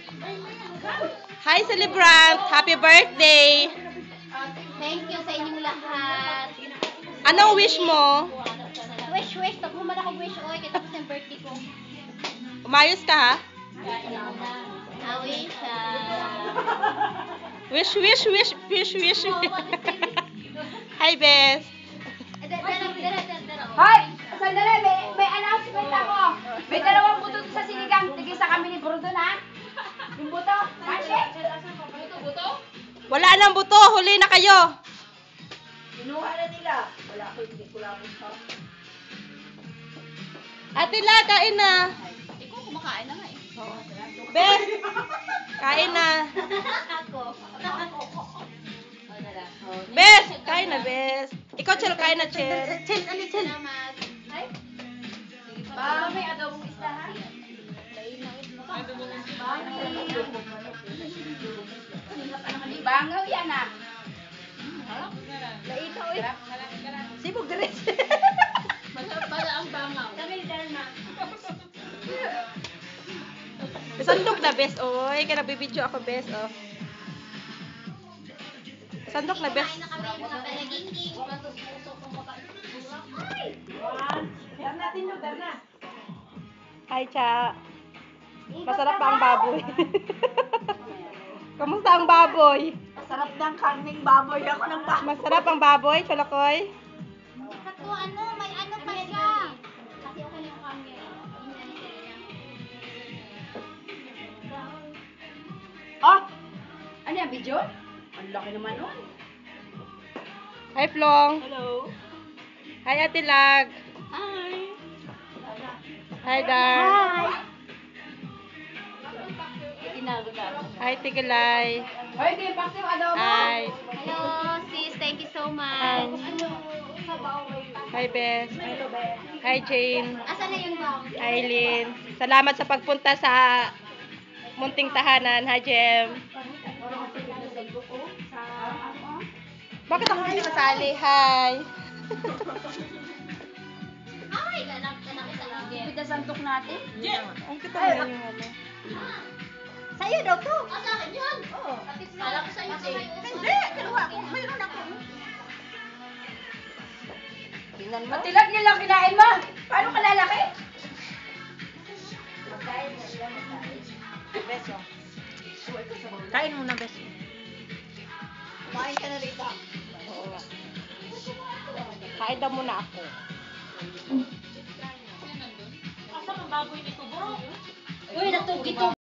Hi, celebrant! Happy birthday! Thank you sa inyong lahat. Anong wish mo? Wish. Tapos man ako wish. Oy, kita ko sa birthday ko. Umayos ka, ha? Wish. Wish. Hi, Bes. Hoy! Sandali, may announcement ako. May dalawang buto sa sinigang. Tigil sa kami ni Bruno na. Yung buto. Handshake. Wala nang buto. Huli na kayo. Kinuha na nila. Wala ko, hindi ko labot pa. Ate La, kain na. Ikaw kumakain na nga eh. Bes, kain na. Ako. Bes, kain na, Bes. Ikaw, Chel, kain na, Chel. Salamat. Ay. Ba, may adobong isda ha? Bangaw yan ah. Laitaw eh. Sibog din. Pala ang bangaw. Kami Dharma. Sandok na, Bes. Oy, kaya nabibidyo ako, Bes. Oh. Sandok na, Bes. Kain na kami mga palagingking. Yan natin yung darna. Hi, Cha. Masarap ba ang baboy? Kamusta ang baboy? Masarap ng karning baboy ako ng baboy. Masarap ang baboy, Cholokoy? Kato may ano pa siya. Kasi okay na yung camera. Oh! Ano yan, video? Ang laki naman nun. Hi, Flong. Hello. Hi, Ate Lag. Hi. Hi, Dar. Hi. Hi, Tigalay. Hoy, di pa yung adobo. Hi. Hello, sis. Thank you so Hi. much. Hi, Bes. Hello, be. Hi, Jane. Asan na yung bang? Eileen. Salamat sa pagpunta sa munting tahanan. Hi, Jem. Bakit ako hindi masali? Hi. Ay, ganap ka na kita lagi. Pita santok natin. Ang kita mo yung ano. Sa'yo daw to. Sa akin yan. Oo. Alam ko sa'yo, Jay. Hindi, kinuha ko. Mayroon ako. Tingnan mo. Matilag niya lang kinain mo. Paano ka lalaki? Beso. Kain muna, Beso. Kumain ka na rito. Oo nga. Kain daw muna ako. Uy, natugito.